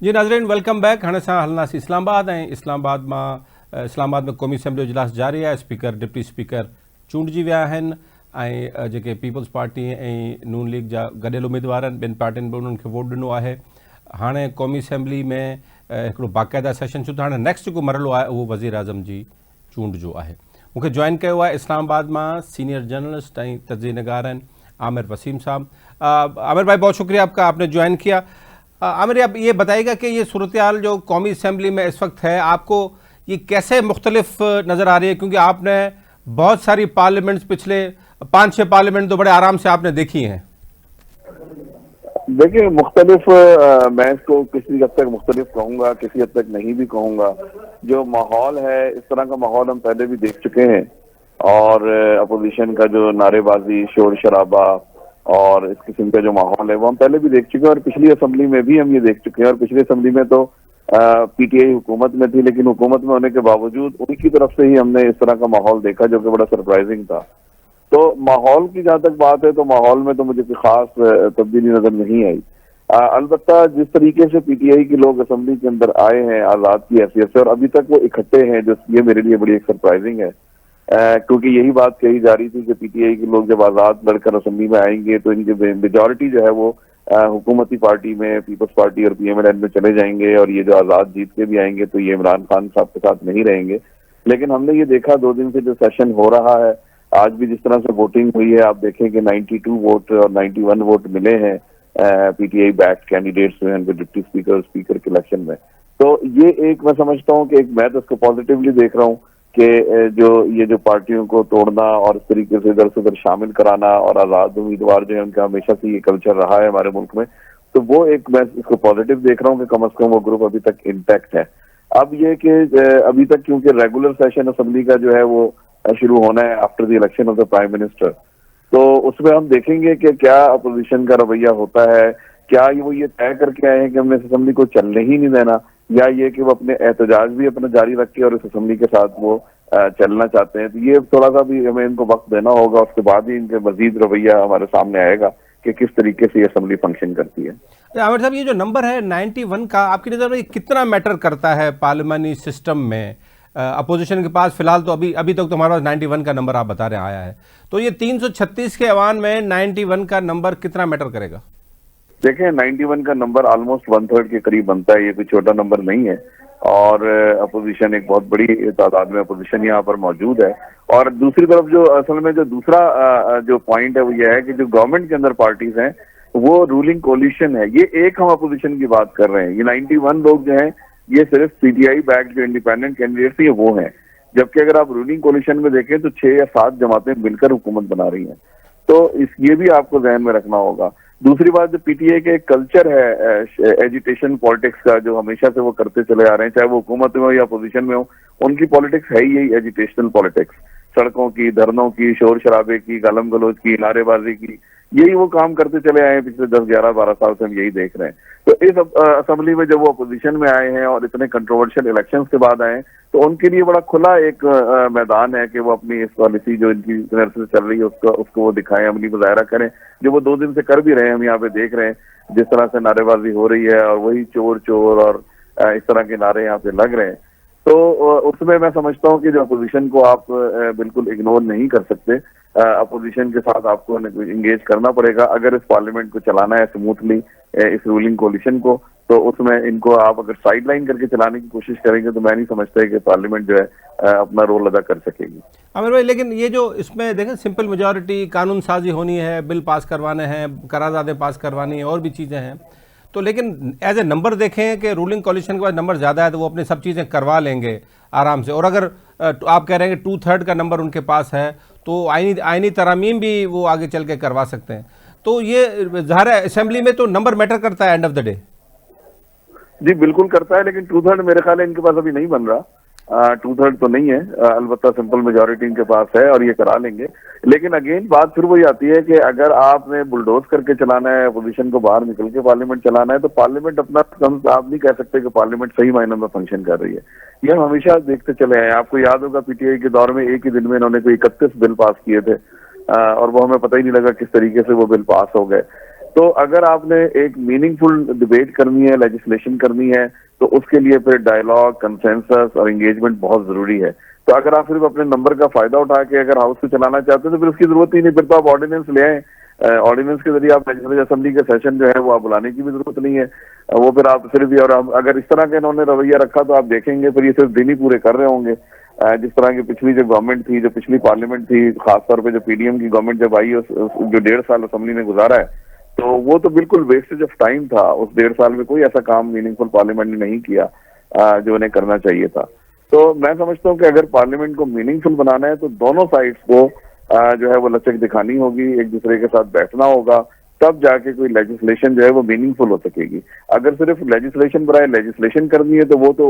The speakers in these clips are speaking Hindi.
जी नाज़रीन, वेलकम बैक। हाणे असां हलंदासीं इस्लामाबाद ऐं इस्लामाबाद में क़ौमी असेंबली जो इजलास जारी आहे। स्पीकर डिप्टी स्पीकर चूंडिजी विया आहिनि ऐं जेके पीपल्स पार्टी ऐं नून लीग जा गॾियल उमेदवार आहिनि, ॿिनि पार्टियुनि बि उन्हनि खे वोट ॾिनो आहे। हाणे क़ौमी असेंबली में हिकिड़ो बाक़ाइदा सेशन शुरू, हाणे नेक्स्ट जेको मरहलो आहे उहो वज़ीर आज़म जी चूंड जो आहे। मूंखे जॉइन कयो आहे इस्लामाबाद मां सीनियर जर्नलिस्ट ऐं तज़िये निगार आहिनि आमिर वसीम साहब। आमिर भाई, बहुत शुक्रिया आपका, आपने ज्वाइन किया। आमिर, आप ये बताइएगा कि ये सूरत हाल जो कौमी असम्बली में इस वक्त है, आपको ये कैसे मुख्तलिफ नज़र आ रही है? क्योंकि आपने बहुत सारी पार्लियामेंट्स, पिछले 5-6 पार्लियामेंट तो बड़े आराम से आपने देखी हैं। देखिए, मुख्तलिफ मैं इसको किसी हद तक मुख्तलिफ कहूँगा, किसी हद तक नहीं भी कहूँगा। जो माहौल है, इस तरह का माहौल हम पहले भी देख चुके हैं और अपोजिशन का जो नारेबाजी, शोर शराबा और इस किस्म का जो माहौल है वो हम पहले भी देख चुके हैं और पिछली असेंबली में भी हम ये देख चुके हैं। और पिछली असेंबली में तो पीटीआई हुकूमत में थी, लेकिन हुकूमत में होने के बावजूद उनकी तरफ से ही हमने इस तरह का माहौल देखा जो कि बड़ा सरप्राइजिंग था। तो माहौल की जहां तक बात है तो माहौल में तो मुझे कोई खास तब्दीली नजर नहीं आई। अलबत्ता जिस तरीके से पीटीआई के लोग असेंबली के अंदर आए हैं आजाद की हैसियत से और अभी तक वो इकट्ठे हैं, जो ये मेरे लिए बड़ी एक सरप्राइजिंग है। क्योंकि यही बात कही जा रही थी कि पीटीआई के लोग जब आजाद लड़कर असेंबली में आएंगे तो इनकी मेजॉरिटी जो है वो हुकूमती पार्टी में, पीपल्स पार्टी और पीएमएल में चले जाएंगे और ये जो आजाद जीत के भी आएंगे तो ये इमरान खान साहब के साथ नहीं रहेंगे। लेकिन हमने ये देखा 2 दिन से जो सेशन हो रहा है, आज भी जिस तरह से वोटिंग हुई है, आप देखें कि 92 वोट और 91 वोट मिले हैं पीटीआई बैक्ड कैंडिडेट्स जो हैं डिप्टी स्पीकर के इलेक्शन में। तो ये एक मैं समझता हूँ कि मैं तो इसको पॉजिटिवली देख रहा हूँ कि जो पार्टियों को तोड़ना और इस तरीके से इधर से उधर शामिल कराना और आजाद उम्मीदवार जो है उनका हमेशा से ये कल्चर रहा है हमारे मुल्क में, तो वो एक मैं इसको पॉजिटिव देख रहा हूँ कि कम से कम वो ग्रुप अभी तक इंटैक्ट है। अब ये कि अभी तक क्योंकि रेगुलर सेशन असेंबली का जो है वो शुरू होना है after the election of the prime minister, तो उसमें हम देखेंगे कि क्या अपोजिशन का रवैया होता है। क्या वो ये तय करके आए हैं कि हमने इस असेंबली को चलने ही नहीं देना, या ये कि वो अपने एहतजाज भी अपना जारी रख के और इस असेंबली के साथ वो चलना चाहते हैं। तो ये थोड़ा सा भी हमें इनको वक्त देना होगा, उसके बाद ही इनके मजीद रवैया हमारे सामने आएगा कि किस तरीके से ये असेंबली फंक्शन करती है। आमिर साहब, ये जो नंबर है 91 का, आपकी नज़र में कितना मैटर करता है पार्लियामानी सिस्टम में? अपोजिशन के पास फिलहाल तो अभी तक तो हमारे पास 91 का नंबर आप बता रहे आया है, तो ये 336 के अवान में 91 का नंबर कितना मैटर करेगा? देखें, 91 का नंबर ऑलमोस्ट 1/3 के करीब बनता है, ये कोई छोटा नंबर नहीं है और अपोजिशन एक बहुत बड़ी तादाद में अपोजिशन यहाँ पर मौजूद है। और दूसरी तरफ जो असल में जो दूसरा जो पॉइंट है वो ये है कि जो गवर्नमेंट के अंदर पार्टीज हैं वो रूलिंग कोलिशन है। ये एक हम अपोजिशन की बात कर रहे हैं, ये 91 लोग जो हैं ये सिर्फ पीटीआई बैक्ड जो इंडिपेंडेंट कैंडिडेट्स हैं वो हैं, जबकि अगर आप रूलिंग कोलिशन में देखें तो 6 या 7 जमातें मिलकर हुकूमत बना रही हैं। तो ये भी आपको ध्यान में रखना होगा। दूसरी बात, जो पीटीआई के एक कल्चर है एजिटेशन पॉलिटिक्स का, जो हमेशा से वो करते चले आ रहे हैं, चाहे वो हुकूमत में हो या अपोजिशन में हो, उनकी पॉलिटिक्स है ही यही एजिटेशनल पॉलिटिक्स, सड़कों की, धरनों की, शोर शराबे की, गालम गलोच की, नारेबाजी की, यही वो काम करते चले आए हैं पिछले 10, 11, 12 साल से हम यही देख रहे हैं। तो इस असेंबली में जब वो अपोजिशन में आए हैं और इतने कंट्रोवर्शियल इलेक्शंस के बाद आए हैं, तो उनके लिए बड़ा खुला एक मैदान है कि वो अपनी इस पॉलिसी जो इनकी तरफ से चल रही है उसको वो दिखाएं, अमली मुजाहरा करें, जो वो 2 दिन से कर भी रहे हैं। हम यहाँ पे देख रहे हैं जिस तरह से नारेबाजी हो रही है और वही चोर चोर और इस तरह के नारे यहाँ पे लग रहे हैं। तो उसमें मैं समझता हूँ कि जो अपोजिशन को आप बिल्कुल इग्नोर नहीं कर सकते। अपोजिशन के साथ आपको इंगेज करना पड़ेगा अगर इस पार्लियामेंट को चलाना है स्मूथली, इस रूलिंग कोलिशन को। तो उसमें इनको आप अगर साइडलाइन करके चलाने की कोशिश करेंगे तो मैं नहीं समझता कि पार्लियामेंट जो है अपना रोल अदा कर सकेगी। आमिर भाई, लेकिन ये जो इसमें देखें सिंपल मेजॉरिटी, कानून साजी होनी है, बिल पास करवाने हैं, करारदादें पास करवानी है, और भी चीज़ें हैं, तो लेकिन एज ए नंबर देखें कि रूलिंग कोलिशन के पास नंबर ज़्यादा है तो वो अपनी सब चीज़ें करवा लेंगे आराम से। और अगर आप कह रहे हैं कि 2/3 का नंबर उनके पास है तो आईनी तरामीम भी वो आगे चल के करवा सकते हैं। तो ये ज़ाहिर है असेंबली में तो नंबर मैटर करता है एंड ऑफ द डे। जी बिल्कुल करता है, लेकिन 2/3 मेरे ख्याल है इनके पास अभी नहीं बन रहा। 2/3 तो नहीं है, अलबत्ता सिंपल मेजॉरिटी इनके पास है और ये करा लेंगे। लेकिन अगेन बात फिर वही आती है कि अगर आपने बुलडोज करके चलाना है, अपोजिशन को बाहर निकल के पार्लियामेंट चलाना है, तो पार्लियामेंट अपना आप नहीं कह सकते कि पार्लियामेंट सही मायनों में फंक्शन कर रही है। ये हम हमेशा देखते चले आए। आपको याद होगा पीटीआई के दौर में एक ही दिन में इन्होंने कोई 31 बिल पास किए थे और वो हमें पता ही नहीं लगा किस तरीके से वो बिल पास हो गए। तो अगर आपने एक मीनिंगफुल डिबेट करनी है, लेजिस्लेशन करनी है, तो उसके लिए फिर डायलॉग, कंसेंसस और एंगेजमेंट बहुत जरूरी है। तो अगर आप सिर्फ अपने नंबर का फायदा उठा के अगर हाउस को चलाना चाहते हैं तो फिर उसकी जरूरत ही नहीं, फिर तो आप ऑर्डिनेंस ले आए। ऑर्डिनेंस के जरिए आप लेजिस्लेटिव असेंबली के सेशन जो है वो आप बुलाने की भी जरूरत नहीं है। वो फिर आप सिर्फ भी, और अगर इस तरह का इन्होंने रवैया रखा तो आप देखेंगे फिर ये सिर्फ दिन ही पूरे कर रहे होंगे। जिस तरह की पिछली जो गवर्नमेंट थी, जो पिछली पार्लियामेंट थी, खासतौर पे जो पीडीएम की गवर्नमेंट जब आई, जो 1.5 साल असेंबली ने गुजारा है, तो वो तो बिल्कुल वेस्टेज ऑफ टाइम था। उस 1.5 साल में कोई ऐसा काम मीनिंगफुल पार्लियामेंट ने नहीं किया जो उन्हें करना चाहिए था। तो मैं समझता हूँ कि अगर पार्लियामेंट को मीनिंगफुल बनाना है तो दोनों साइड्स को जो है वो लचक दिखानी होगी, एक दूसरे के साथ बैठना होगा, तब जाके कोई लेजिस्लेशन जो है वो मीनिंगफुल हो सकेगी। अगर सिर्फ लेजिस्लेशन बनाए लेजिस्लेशन करनी है तो वो तो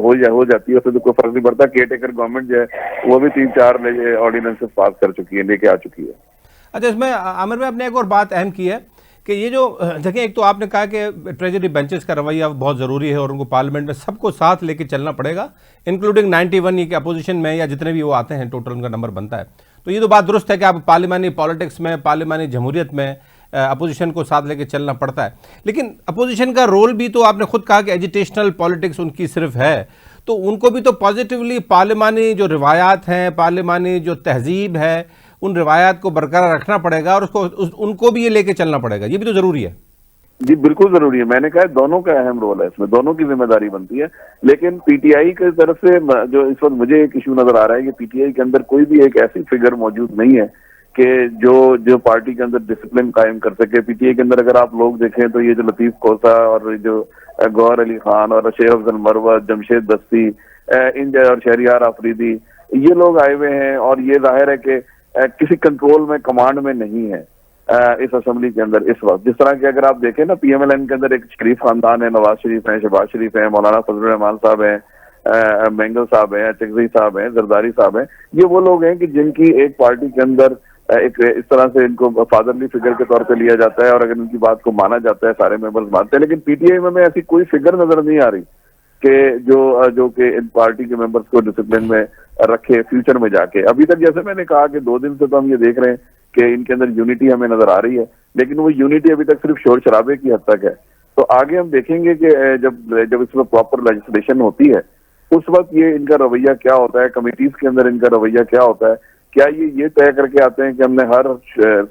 हो जाती है, उससे तो कोई फर्क नहीं पड़ता। केयर टेकर गवर्नमेंट जो है वो भी 3-4 ऑर्डिनेंसेस पास कर चुकी है, लेके आ चुकी है। अच्छा, इसमें आमिर भाई आपने एक और बात अहम की है कि ये जो देखिए, एक तो आपने कहा कि ट्रेजरी बेंचेस का रवैया बहुत ज़रूरी है और उनको पार्लियामेंट में सबको साथ लेके चलना पड़ेगा, इंक्लूडिंग 91 ये कि अपोजिशन में या जितने भी वो आते हैं टोटल उनका नंबर बनता है। तो ये तो बात दुरुस्त है कि आप पार्लियामानी पॉलिटिक्स में, पार्लियामानी जमहूरियत में अपोजिशन को साथ लेके चलना पड़ता है। लेकिन अपोजिशन का रोल भी तो आपने खुद कहा कि एजिटेशनल पॉलिटिक्स उनकी सिर्फ है, तो उनको भी तो पॉजिटिवली पार्लियामानी जो रिवायात हैं, पार्लियामानी जो तहजीब है, उन रिवायात को बरकरार रखना पड़ेगा और उनको भी ये लेके चलना पड़ेगा। ये भी तो जरूरी है। जी बिल्कुल जरूरी है। मैंने कहा दोनों का अहम रोल है इसमें, दोनों की जिम्मेदारी बनती है। लेकिन पीटीआई की तरफ से जो इस वक्त मुझे एक इशू नजर आ रहा है कि पीटीआई के अंदर कोई भी एक ऐसी फिगर मौजूद नहीं है कि जो पार्टी के अंदर डिसिप्लिन कायम कर सके। पीटीआई के अंदर अगर आप लोग देखें तो ये जो लतीफ कोसा और जो गौहर अली खान और शेख अफजल मरवत, जमशेद दस्ती, और शहरियार आफरीदी, ये लोग आए हुए हैं और ये जाहिर है कि किसी कंट्रोल में, कमांड में नहीं है इस असेंबली के अंदर इस वक्त। जिस तरह के अगर आप देखें ना, पीएमएलएन के अंदर एक शरीफ खानदान है, नवाज शरीफ है, शहबाज शरीफ है, मौलाना फजलुर रहमान साहब हैं, मैंगल साहब हैं, चकजी साहब हैं, जरदारी साहब हैं। ये वो लोग हैं कि जिनकी एक पार्टी के अंदर एक इस तरह से इनको फादरली फिगर के तौर पे लिया जाता है और अगर उनकी बात को माना जाता है, सारे मेंबर्स मानते हैं। लेकिन पीटीआई में ऐसी कोई फिगर नजर नहीं आ रही कि जो कि इन पार्टी के मेंबर्स को डिसिप्लिन में रखे फ्यूचर में जाके। अभी तक जैसे मैंने कहा कि 2 दिन से तो हम ये देख रहे हैं कि इनके अंदर यूनिटी हमें नजर आ रही है, लेकिन वो यूनिटी अभी तक सिर्फ शोर शराबे की हद तक है। तो आगे हम देखेंगे कि जब इसमें प्रॉपर लेजिस्लेशन होती है उस वक्त ये इनका रवैया क्या होता है, कमेटीज के अंदर इनका रवैया क्या होता है। क्या ये तय करके आते हैं कि हमने हर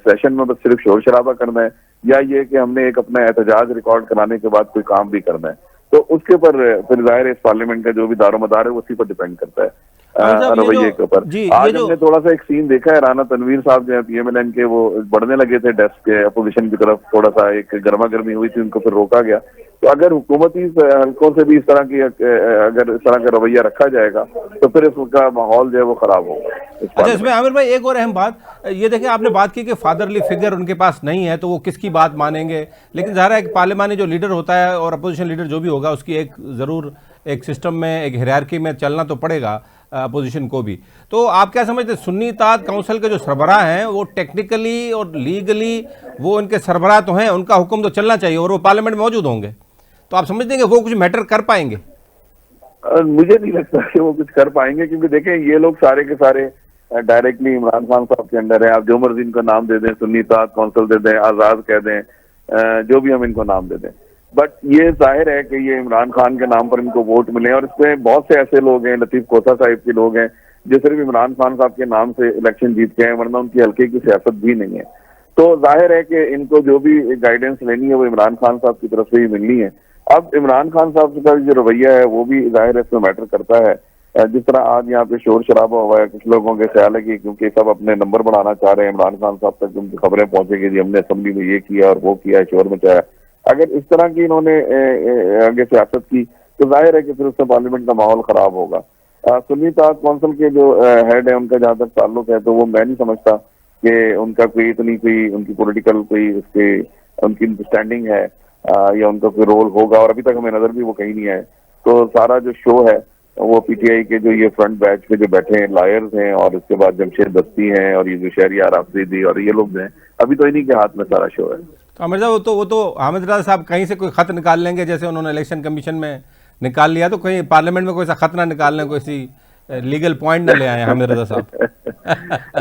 सेशन में बस सिर्फ शोर शराबा करना है, या ये कि हमने एक अपना एहतजाज रिकॉर्ड कराने के बाद कोई काम भी करना है। तो उसके ऊपर फिर जाहिर है इस पार्लियामेंट का जो भी दारोमदार है उसी पर डिपेंड करता है रवैये के ऊपर। आज हमने थोड़ा सा एक सीन देखा है, राना तनवीर साहब जो है पीएमएलएन के, वो बढ़ने लगे थे डेस्क के अपोजिशन की तरफ, थोड़ा सा एक गर्मा गर्मी हुई थी, उनको फिर रोका गया। तो अगर हुकूमती हल्कों से भी इस तरह की अगर इस तरह का रवैया रखा जाएगा तो फिर इसका माहौल जो है वो खराब होगा। अच्छा, इसमें आमिर भाई एक और अहम बात ये देखिए, आपने बात की कि फादरली फिगर उनके पास नहीं है तो वो किसकी बात मानेंगे। लेकिन ज़ाहिर है कि पार्लियामानी जो लीडर होता है और अपोजिशन लीडर जो भी होगा उसकी एक ज़रूर एक सिस्टम में, एक हायरार्की में चलना तो पड़ेगा अपोजिशन को भी। तो आप क्या समझते हैं, सुन्नी इत्तेहाद काउंसिल के जो सरबराह हैं वो टेक्निकली और लीगली वो उनके सरबराह तो हैं, उनका हुक्म तो चलना चाहिए और वो पार्लियामेंट में मौजूद होंगे, तो आप समझते हैं कि वो कुछ मैटर कर पाएंगे? मुझे नहीं लगता कि वो कुछ कर पाएंगे, क्योंकि देखें ये लोग सारे के सारे डायरेक्टली इमरान खान साहब के अंडर है। आप जो मर्जी इनका नाम दे दें, सुन्नी इत्तेहाद काउंसिल दे दें, आजाद कह दें, जो भी हम इनको नाम दे दें, बट ये जाहिर है कि ये इमरान खान के नाम पर इनको वोट मिले। और इसमें बहुत से ऐसे लोग हैं, लतीफ कोसा साहिब के लोग हैं जो सिर्फ इमरान खान साहब के नाम से इलेक्शन जीत के हैं, वरना उनकी हल्के की सियासत भी नहीं है। तो जाहिर है कि इनको जो भी गाइडेंस लेनी है वो इमरान खान साहब की तरफ से ही मिलनी है। अब इमरान खान साहब का जो रवैया है वो भी जाहिर है इसमें मैटर करता है। जिस तरह आज यहाँ पे शोर शराबा हुआ है, कुछ लोगों के ख्याल है कि क्योंकि सब अपने नंबर बढ़ाना चाह रहे हैं, इमरान खान साहब तक उनकी खबरें पहुंचेगी जी हमने असेंबली में ये किया और वो किया, शोर मचाया। अगर इस तरह की इन्होंने आगे सियासत की तो जाहिर है कि फिर उससे पार्लियामेंट का माहौल खराब होगा। सुन्नी इत्तेहाद काउंसिल के जो हेड है उनका जहाँ तक ताल्लुक है तो वो मैं नहीं समझता कि उनका कोई इतनी कोई उनकी पॉलिटिकल कोई उसके उनकी स्टैंडिंग है या उनका कोई रोल होगा, और अभी तक हमें नजर भी वो कहीं नहीं आए। तो सारा जो शो है वो पीटीआई के जो ये फ्रंट बैच पे जो बैठे हैं लायर्स हैं, और उसके बाद जमशेद दस्ती हैं और ये जो शहरियार आफरीदी और ये लोग हैं, अभी तो इन्हीं के हाथ में सारा शो है। तो आमिर साहब वो तो हामिद रज़ा साहब कहीं से कोई खत निकाल लेंगे, जैसे उन्होंने इलेक्शन कमीशन में निकाल लिया, तो कहीं पार्लियामेंट में कोई सा खत ना निकाल लें, कोई सी लीगल पॉइंट ना ले आए हामिद रज़ा साहब।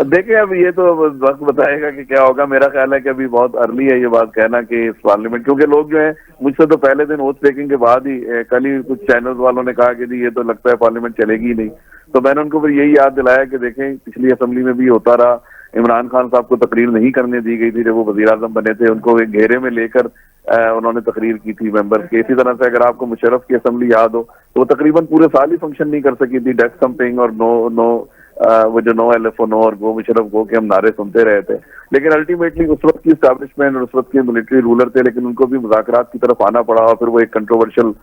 देखिए अब ये तो वक्त बताएगा कि क्या होगा। मेरा ख्याल है कि अभी बहुत अर्ली है ये बात कहना कि इस पार्लियामेंट, क्योंकि लोग जो है मुझसे तो पहले दिन ओथ टेकिंग के बाद ही कल ही कुछ चैनल्स वालों ने कहा कि जी ये तो लगता है पार्लियामेंट चलेगी ही नहीं। तो मैंने उनको फिर यही याद दिलाया कि देखें पिछली असेंबली में भी होता रहा, इमरान खान साहब को तकरीर नहीं करने दी गई थी जब वो वजीर आजम बने थे, उनको एक घेरे में लेकर उन्होंने तकरीर की थी मेंबर्स के। इसी तरह से अगर आपको मुशर्रफ की असेंबली याद हो तो वो तकरीबन पूरे साल ही फंक्शन नहीं कर सकी थी, डेस्क थम्पिंग और वो जो नो LFO नो और गो मुशर्रफ गो के हम नारे सुनते रहे थे। लेकिन अल्टीमेटली उस वक्त की स्टैब्लिशमेंट और उस वक्त के मिलिट्री रूलर थे, लेकिन उनको भी मुज़ाकरात की तरफ आना पड़ा और फिर वो एक कंट्रोवर्शियल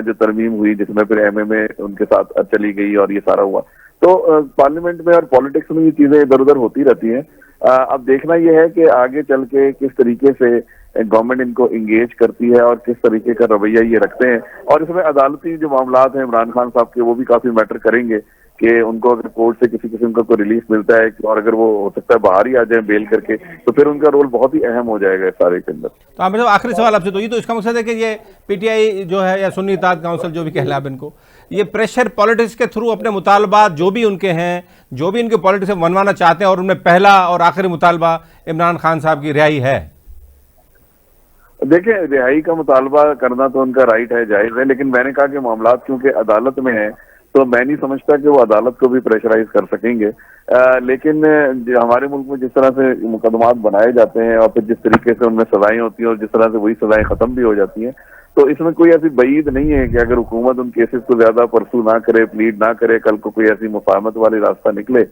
जो तरमीम हुई जिसमें फिर MMA उनके साथ चली गई और ये सारा हुआ। तो पार्लियामेंट में और पॉलिटिक्स में ये चीजें इधर उधर होती रहती हैं। अब देखना यह है कि आगे चल के किस तरीके से गवर्नमेंट इनको इंगेज करती है और किस तरीके का रवैया ये रखते हैं। और इसमें अदालती जो मामलात हैं इमरान खान साहब के वो भी काफी मैटर करेंगे कि उनको अगर कोर्ट से किसी किस्म का कोई रिलीफ मिलता है और अगर वो हो सकता है बाहर ही आ जाए बेल करके, तो फिर उनका रोल बहुत ही अहम हो जाएगा इस सारे के अंदर। तो आमिर साहब आखिरी सवाल आपसे, तो ये तो इसका मकसद है कि ये PTI जो है या सुन्नी इत्तेहाद काउंसिल जो भी कहला आप इनको, ये प्रेशर पॉलिटिक्स के थ्रू अपने मुतालबात जो भी उनके हैं, जो भी इनके पॉलिटिक्स से मनवाना चाहते हैं, और उनमें पहला और आखिरी मुतालबा इमरान खान साहब की रिहाई है। देखिए रिहाई का मुतालबा करना तो उनका राइट है, जायज है, लेकिन मैंने कहा कि मामलात क्योंकि अदालत में है तो मैं नहीं समझता कि वो अदालत को भी प्रेशराइज कर सकेंगे। लेकिन हमारे मुल्क में जिस तरह से मुकदमात बनाए जाते हैं और फिर जिस तरीके से उनमें सजाएं होती हैं और जिस तरह से वही सजाएं खत्म भी हो जाती हैं, तो इसमें कोई ऐसी बईद नहीं है कि अगर हुकूमत उन केसेस को ज्यादा परसू ना करे, प्लीड ना करे, कल को कोई ऐसी मुफाहमत वाली रास्ता निकले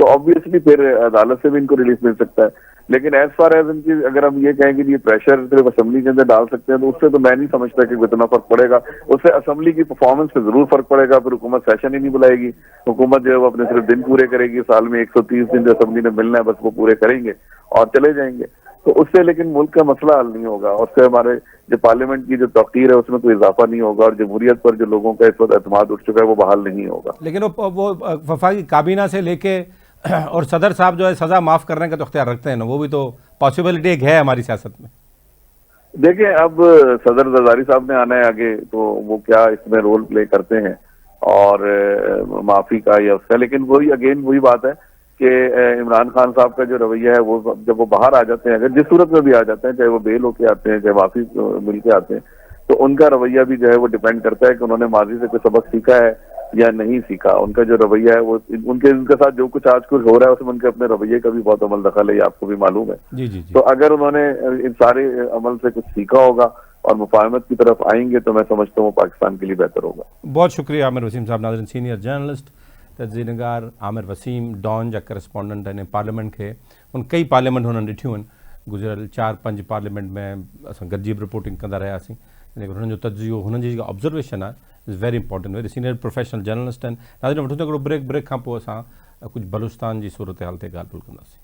तो ऑब्वियसली फिर अदालत से भी इनको रिलीफ मिल सकता है। लेकिन एज फार एज इनकी अगर हम ये कहें कि ये प्रेशर सिर्फ असेंबली के अंदर डाल सकते हैं तो उससे तो मैं नहीं समझता कि इतना फर्क पड़ेगा। उससे असेंबली की परफॉर्मेंस पे जरूर फर्क पड़ेगा, फिर हुकूमत सेशन ही नहीं बुलाएगी। हुकूमत जो है वो अपने सिर्फ दिन पूरे करेगी, साल में 130 दिन जो असेंबली ने मिलना है बस वो पूरे करेंगे और चले जाएंगे। तो उससे लेकिन मुल्क का मसला हल नहीं होगा, उससे हमारे जो पार्लियामेंट की जो तौकीर है उसमें कोई इजाफा नहीं होगा और जमहूरियत पर जो लोगों का इस वक्त एतमाद उठ चुका है वो बहाल नहीं होगा। लेकिन वो वफाकी काबीना से लेके और सदर साहब जो है सजा माफ करने का तो अख्तियार रखते हैं ना, वो भी तो पॉसिबिलिटी एक है हमारी सियासत में। देखिए अब सदर जरदारी साहब ने आना है आगे, तो वो क्या इसमें रोल प्ले करते हैं और माफी का या उसका। लेकिन वही अगेन वही बात है कि इमरान खान साहब का जो रवैया है वो जब वो बाहर आ जाते हैं, अगर जिस सूरत में भी आ जाते हैं, चाहे वो बेल होके आते हैं चाहे माफी मिल के आते हैं, तो उनका रवैया भी जो है वो डिपेंड करता है कि उन्होंने माजी से कोई सबक सीखा है या नहीं सीखा। उनका जो रवैया है वो उनके साथ जो कुछ आज कुछ हो रहा है उसमें उनके अपने रवैये का भी बहुत अमल दखल है, ये आपको भी मालूम है। जी जी जी। तो अगर उन्होंने इन सारे अमल से कुछ सीखा होगा और मुफाहमत की तरफ आएंगे तो मैं समझता हूँ पाकिस्तान के लिए बेहतर होगा। बहुत शुक्रिया आमिर वसीम साहब। नाज़रीन, सीनियर जर्नलिस्ट तज़ीनगार आमिर वसीम डॉन जा करस्पॉन्डेंट आहिनि पार्लियामेंट के, उन कई पार्लियामेंट हुननि ॾिठियूं आहिनि, गुज़िरियल 4-5 पार्लियामेंट में असां गॾिजी रिपोर्टिंग कंदा रहियासीं, लेकिन हुननि जो तजियो, हुननि जी जेका ऑब्जर्वेशन आहे is very important, very senior professional journalist आहिनि। नाज़रीन, वठूं था हिकिड़ो ब्रेक खां पोइ असां कुझु बलूचिस्तान जी सूरत हाल ते ॻाल्हि ॿोल कंदासीं।